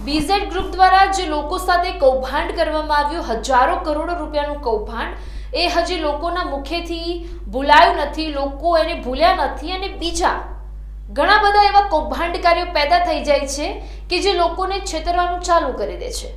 BZ group દ્વારા જે લોકો સાથે કૌભાંડ કરવામાં આવ્યું, હજારો કરોડો રૂપિયાનું કૌભાંડ, એ હજી લોકોના મુખેથી ભૂલાયું નથી, લોકો એને ભૂલ્યા નથી અને બીજા ઘણા બધા એવા કૌભાંડકારીઓ પેદા થઈ જાય છે કે જે લોકોને છેતરવાનું ચાલુ કરી દે છે.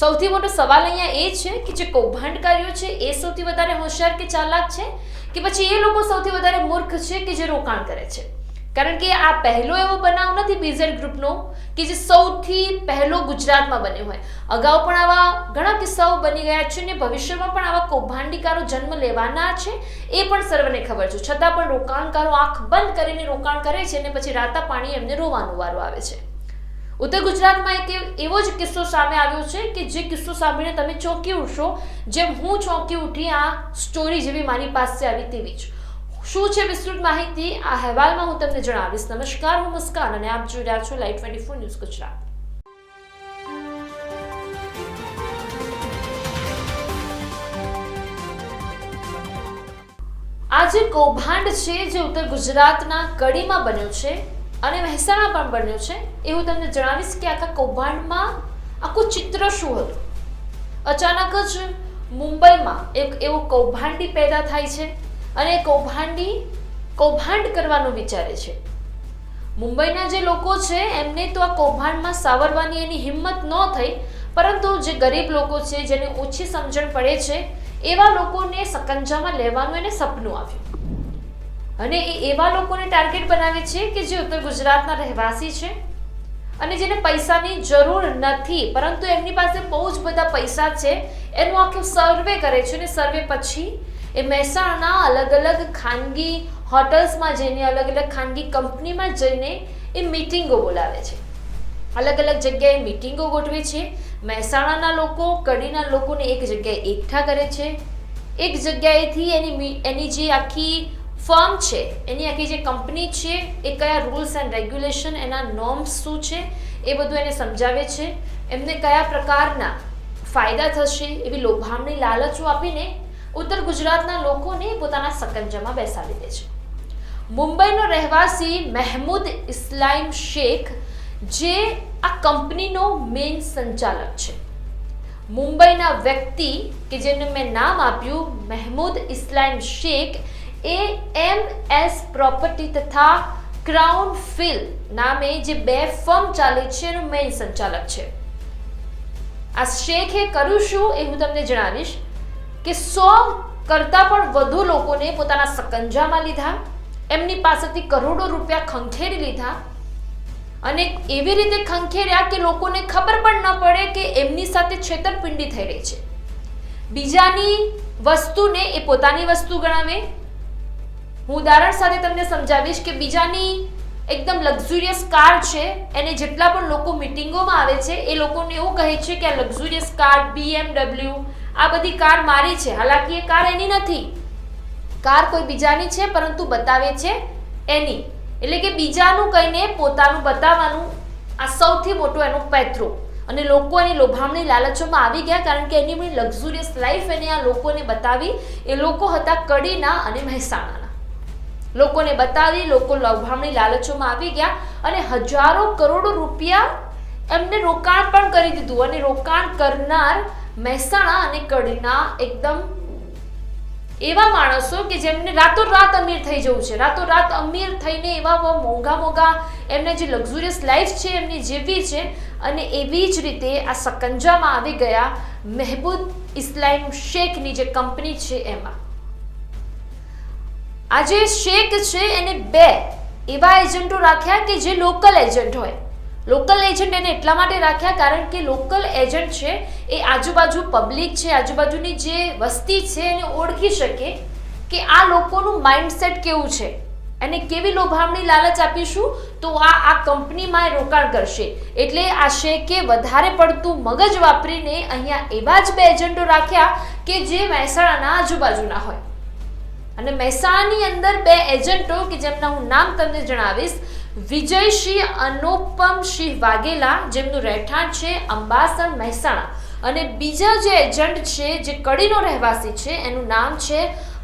સૌથી મોટો સવાલ અહીંયા એ છે કે જે કૌભાંડકારીઓ છે એ સૌથી વધારે હોશિયાર કે ચાલાક છે કે પછી એ લોકો સૌથી વધારે મૂર્ખ છે કે જે રોકાણ કરે છે. કારણ કે આ પહેલો એવો બનાવ નથી બીઝેડ ગ્રુપનો કે જે સૌથી પહેલો ગુજરાતમાં બન્યો હોય. અગાઉ પણ આવા ઘણા કિસ્સાઓ બની ગયા છે અને ભવિષ્યમાં પણ આવા કૌભાંડીકારો જન્મ લેવાના છે એ પણ સર્વને ખબર છે. છતાં પણ રોકાણકારો આંખ બંધ કરીને રોકાણ કરે છે અને પછી રાતા પાણી એમને રોવાનો વારો આવે છે. ઉત્તર ગુજરાતમાં એક એવો જ કિસ્સો સામે આવ્યો છે કે જે કિસ્સો સાંભળીને તમે ચોંકી ઉઠશો, જેમ હું ચોંકી ઉઠી આ સ્ટોરી જેવી મારી પાસે આવી તેવી જ. શું છે વિસ્તૃત માહિતી આ અહેવાલમાં હું તમને જણાવીશ. નમસ્કાર, હું મુસ્કાન અને આપ જોઈ રહ્યા છો લાઈવ 24 ન્યૂઝ ગુજરાત. આ જે કૌભાંડ છે જે ઉત્તર ગુજરાતના કડીમાં બન્યો છે અને મહેસાણા પણ બન્યો છે એ હું તમને જણાવીશ કે આખા કૌભાંડમાં આખું ચિત્ર શું હતું. અચાનક જ મુંબઈમાં એક એવું કૌભાંડી પેદા થાય છે અને કૌભાંડ કરવાનું વિચારે છે. મુંબઈના જે લોકો છે એમને તો આ કૌભાંડમાં સાવરવાની એની હિંમત ન થઈ, પરંતુ જે ગરીબ લોકો છે, જેને ઓછી સમજણ પડે છે, એવા લોકોને સકંજામાં લેવાનું એને સપનું આવ્યું અને એ એવા લોકોને ટાર્ગેટ બનાવે છે કે જે ઉત્તર ગુજરાતના રહેવાસી છે અને જેને પૈસાની જરૂર નથી, પરંતુ એમની પાસે બહુ જ બધા પૈસા છે. એનું આખું સર્વે કરે છે અને સર્વે પછી એ મહેસાણાના અલગ અલગ ખાનગી હોટલ્સમાં જઈને, અલગ અલગ ખાનગી કંપનીમાં જઈને એ મીટિંગો બોલાવે છે. અલગ અલગ જગ્યાએ મીટિંગો ગોઠવે છે. મહેસાણાના લોકો કડીના લોકોને એક જગ્યાએ એકઠા કરે છે. એક જગ્યાએથી એની જે આખી ફર્મ છે, એની આખી જે કંપની છે, એ કયા રૂલ્સ એન્ડ રેગ્યુલેશન, એના નોર્મ્સ શું છે એ બધું એને સમજાવે છે. એમને કયા પ્રકારના ફાયદા થશે એવી લોભામણી લાલચો આપીને ઉત્તર ગુજરાતના લોકોને પોતાના સકંજામાં બેસાડી દે છે. મુંબઈનો રહેવાસી મહેમૂદ ઇસ્લામ શેખ, જે આ કંપનીનો મેઇન સંચાલક છે, મુંબઈના વ્યક્તિ કે જેને મેં નામ આપ્યું મહેમૂદ ઇસ્લામ શેખ, એ MS પ્રોપર્ટી તથા ક્રાઉન ફિલ નામે જે બે ફર્મ ચાલે છે એનો મેઇન સંચાલક છે. આ શેખે કર્યું શું એ હું તમને જણાવીશ કે 100 કરતા પણ વધુ લોકોને પોતાના સકંજામાં લીધા, એમની પાસેથી કરોડો રૂપિયા ખંખેરી લીધા અને એવી રીતે ખંખેર્યા કે લોકોને ખબર પણ ન પડે કે એમની સાથે છેતરપિંડી થઈ રહી છે. બીજાની વસ્તુને એ પોતાની વસ્તુ ગણાવે. હું ઉદાહરણ સાથે તમને સમજાવીશ કે બીજાની એકદમ લક્ઝુરિયસ કાર છે, એને જેટલા પણ લોકો મીટિંગોમાં આવે છે એ લોકોને એવું કહે છે કે આ લક્ઝુરિયસ કાર BMW, આ બધી કાર મારી છે. હાલાકી એ કાર એની નથી, કાર કોઈ બીજાની છે, પરંતુ બતાવે છે એની. એટલે કે બીજાનું કહીને પોતાનું બતાવવાનું આ સૌથી મોટો એનો પેત્રો. અને લોકો એની લોભામણી લાલચોમાં આવી ગયા, કારણ કે એની લક્ઝુરિયસ લાઈફ એને આ લોકોને બતાવી. એ લોકો હતા કડીના અને મહેસાણાના. લોકોને બતાવી, લોકો લોભામણી લાલચોમાં આવી ગયા અને હજારો કરોડો રૂપિયા એમને રોકાણ પણ કરી દીધું. અને રોકાણ કરનાર મહેસાણા અને કડીના એકદમ એવા માણસો કે જેમને રાતોરાત અમીર થઈ જવું છે, રાતોરાત અમીર થઈને એવા મોંઘા એમને જે લક્ઝુરિયસ લાઈફ છે એમની જીવવી છે. અને એવી જ રીતે આ સકંજામાં આવી ગયા મહેમૂદ ઇસ્લામ શેખની જે કંપની છે એમાં. આ જે શેખ છે એને બે એવા એજન્ટો રાખ્યા કે જે લોકલ એજન્ટ હોય. લોકલ એજન્ટ એને એટલા માટે રાખ્યા કારણ કે લોકલ એજન્ટ છે એ આજુબાજુ પબ્લિક છે, આજુબાજુની જે વસ્તી છે એને ઓળખી શકે કે આ લોકોનું માઇન્ડસેટ કેવું છે, એને કેવી લોભામણી લાલચ આપીશું તો આ કંપનીમાં રોકાણ કરશે. એટલે આ શેખે વધારે પડતું મગજ વાપરીને અહીંયા એવા જ બે એજન્ટો રાખ્યા કે જે મહેસાણાના આજુબાજુના હોય. અને મહેસાણાની અંદર બે એજન્ટો કે જેમના હું નામ તમને જણાવીશ, વિજયસિંહ અનુપમસિંહ વાઘેલા, જેમનું રહેઠાણ છે અંબાસર મહેસાણા, અને બીજા જે એજન્ટ છે જે કડીનો રહેવાસી છે એનું નામ છે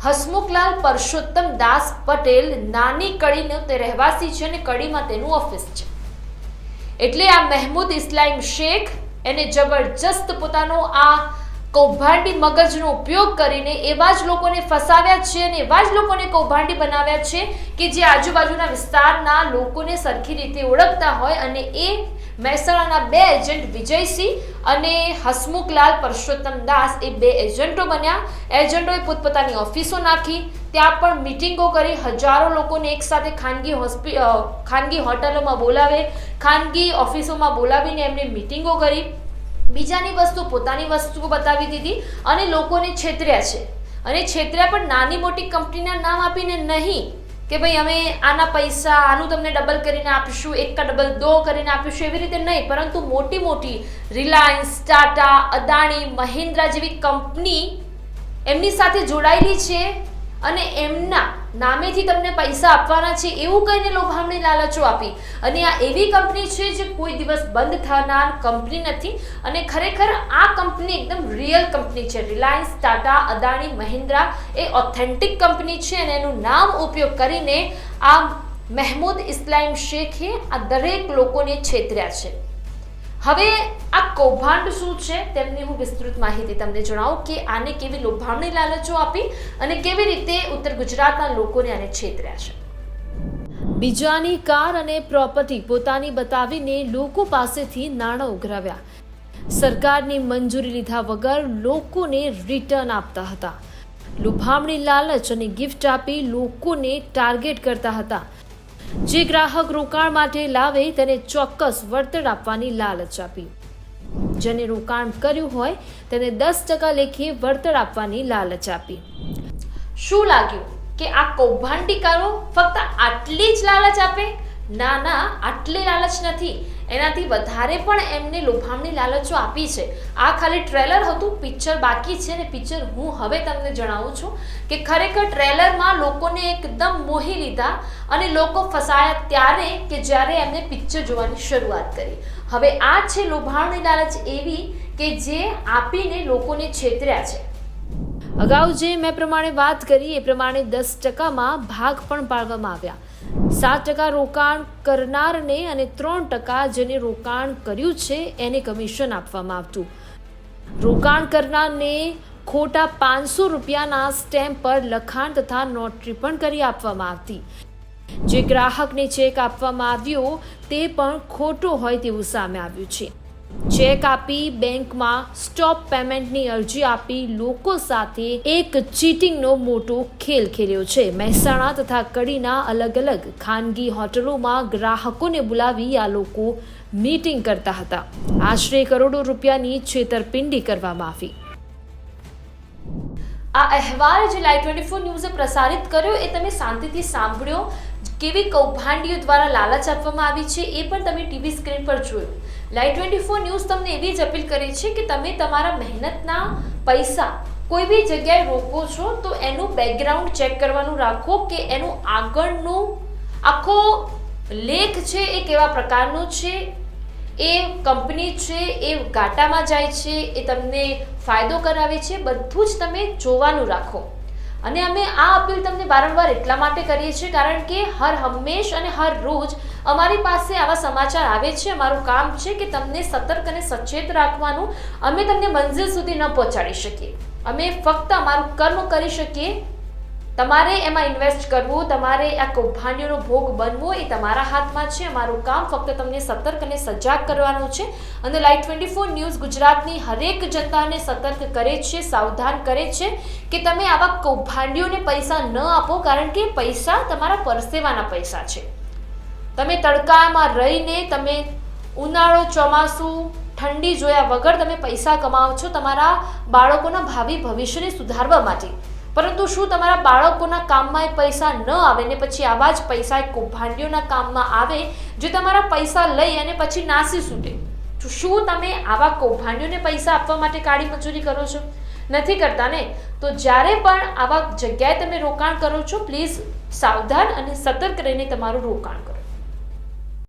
હસમુખલાલ પરસોત્તમ દાસ પટેલ. નાની કડીનો તે રહેવાસી છે અને કડીમાં તેનું ઓફિસ છે. એટલે આ મહેમૂદ ઇસ્લામ શેખ એને જબરજસ્ત પોતાનો આ કૌભાંડી મગજનો ઉપયોગ કરીને એવા જ લોકોને ફસાવ્યા છે અને એવા જ લોકોને કૌભાંડી બનાવ્યા છે કે જે આજુબાજુના વિસ્તારના લોકોને સરખી રીતે ઓળખતા હોય, અને એ મહેસાણાના 2 એજન્ટ વિજયસિંહ અને હસમુખલાલ પરસોત્તમ દાસ એ 2 એજન્ટો બન્યા. એજન્ટોએ પોતપોતાની ઓફિસો નાખી, ત્યાં પણ મીટિંગો કરી, હજારો લોકોને એકસાથે ખાનગી હોટલોમાં બોલાવે, ખાનગી ઓફિસોમાં બોલાવીને એમને મીટિંગો કરી, બીજાની વસ્તુ પોતાની વસ્તુઓ બતાવી દીધી અને લોકોને છેતર્યા છે. અને છેતર્યા પણ નાની મોટી કંપનીના નામ આપીને નહીં કે ભાઈ અમે આના પૈસા આનું તમને ડબલ કરીને આપીશું, 1 का डबल 2 કરીને આપીશું, એવી રીતે નહીં, પરંતુ મોટી મોટી રિલાયન્સ, ટાટા, અદાણી, મહિન્દ્રા જેવી કંપની એમની સાથે જોડાયેલી છે અને એમના નામેથી તમને પૈસા આપવાના છે એવું કહીને લોભામણી લાલચો આપી. અને આ એવી કંપની છે જે કોઈ દિવસ બંધ થનાર કંપની નથી, અને ખરેખર આ કંપની એકદમ રિયલ કંપની છે. રિલાયન્સ, ટાટા, અદાણી, મહિન્દ્રા એ ઓથેન્ટિક કંપની છે અને એનું નામ ઉપયોગ કરીને આ મહેમૂદ ઇસ્લામ શેખે આ દરેક લોકોને છેતર્યા છે. હવે આ કૌભાંડ શું છે તેમની હું વિસ્તૃત માહિતી તમને જણાવું કે આને કેવી લોભામણી લાલચો આપી અને કેવી રીતે ઉત્તર ગુજરાતના લોકોને આને છેતર્યા છે. બીજાની કાર અને પ્રોપર્ટી પોતાની બતાવીને લોકો પાસેથી નાણાં ઉઘરાવ્યા, સરકારની મંજૂરી લીધા વગર લોકોને રિટર્ન આપતા હતા, લોભામણી લાલચ અને ગિફ્ટ આપી લોકોને ટાર્ગેટ કરતા હતા. જે ગ્રાહક રોકાણ માટે લાવે તેને ચોક્કસ વળતર આપવાની લાલચ આપી, જેને રોકાણ કર્યું હોય તેને 10% લેખે વળતર આપવાની લાલચ આપી. શું લાગ્યું કે આ કૌભાંડીકારો ફક્ત આટલી જ લાલચ આપે? ના, આટલી લાલચ નથી, એનાથી વધારે પણ એમને લોભામણી લાલચો આપી છે. આ ખાલી ટ્રેલર હતું, પિક્ચર બાકી છે અને પિક્ચર હું હવે તમને જણાવું છું કે ખરેખર ટ્રેલરમાં લોકોને એકદમ મોહી લીધા અને લોકો ફસાયા ત્યારે કે જ્યારે એમને પિક્ચર જોવાની શરૂઆત કરી. હવે આ છે લોભામણી લાલચ એવી કે જે આપીને લોકોને છેતર્યા છે. અગાઉ જે મેં પ્રમાણે વાત કરી એ પ્રમાણે 10%માં ભાગ પણ પાડવામાં આવ્યા. 7% રોકાણ કરનારને અને 3% જેને રોકાણ કર્યું છે એને કમિશન આપવામાં આવતું. રોકાણ કરનારને ખોટા 500 રૂપિયાના સ્ટેમ્પ પર લખાણ તથા નોટરી પણ કરી આપવામાં આવતી. જે ગ્રાહકને ચેક આપવામાં આવ્યો તે પણ ખોટો હોય તેવું સામે આવ્યું છે. ચેક આપી બેંકમાં સ્ટોપ પેમેન્ટની અરજી આપી લોકો સાથે એક ચીટિંગનો મોટો ખેલ ખેલ્યો છે. મહેસાણા તથા કડીના અલગ અલગ ખાનગી હોટલોમાં ગ્રાહકોને બોલાવી આ લોકો મીટિંગ કરતા હતા. આશરે કરોડો રૂપિયાની છેતરપિંડી કરવામાં આવી. આ અહેવાલ જે લાઈવ 24 ન્યૂઝે પ્રસારિત કર્યો એ તમે શાંતિથી સાંભળ્યો. કેવી કૌભાંડીઓ દ્વારા લાલચ આપવામાં આવી છે એ પણ તમે ટીવી સ્ક્રીન પર જોયું. લાઈવ 24 ન્યૂઝ તમને એવી જ અપીલ કરે છે કે તમે તમારા મહેનતના પૈસા કોઈ બી જગ્યાએ રોકો છો તો એનું બેકગ્રાઉન્ડ ચેક કરવાનું રાખો કે એનું આગળનું આખો લેખ છે એ કેવા પ્રકારનો છે, એ કંપની છે એ ઘાટામાં જાય છે, એ તમને ફાયદો કરાવે છે, બધું જ તમે જોવાનું રાખો. અને અમે આ અપીલ તમને વારંવાર એટલા માટે કરીએ છીએ કારણ કે હંમેશ અને હર રોજ અમારી પાસે આવા સમાચાર આવે છે. અમારું કામ છે કે તમને સતર્ક અને સચેત રાખવાનું. અમે તમને મંઝિલ સુધી ન પહોંચાડી શકીએ, અમે ફક્ત અમારું કર્મ કરી શકીએ. તમારે એમાં ઇન્વેસ્ટ કરવું, તમારે આ કૌભાંડીઓનો ભોગ બનવો એ તમારા હાથમાં છે. અમારું કામ ફક્ત તમને સતર્ક અને સજાગ કરવાનું છે. અને લાઈવ 24 ન્યૂઝ ગુજરાતની હરેક જનતાને સતર્ક કરે છે, સાવધાન કરે છે કે તમે આવા કૌભાંડીઓને પૈસા ન આપો, કારણ કે પૈસા તમારા પરસેવાના પૈસા છે. તમે તડકામાં રહીને તમે ઉનાળો, ચોમાસું, ઠંડી જોયા વગર તમે પૈસા કમાવો છો તમારા બાળકોના ભાવિ ભવિષ્યને સુધારવા માટે. પરંતુ શું તમારા બાળકોના કામમાં એ પૈસા ન આવે ને પછી આવા જ પૈસા એ કૌભાંડીઓના કામમાં આવે જે તમારા પૈસા લઈ અને પછી નાસી છૂટે? તો શું તમે આવા કૌભાંડીઓને પૈસા આપવા માટે કાળી મજૂરી કરો છો? નથી કરતા ને? તો જ્યારે પણ આવા જગ્યાએ તમે રોકાણ કરો છો પ્લીઝ સાવધાન અને સતર્ક રહીને તમારું રોકાણ કરો.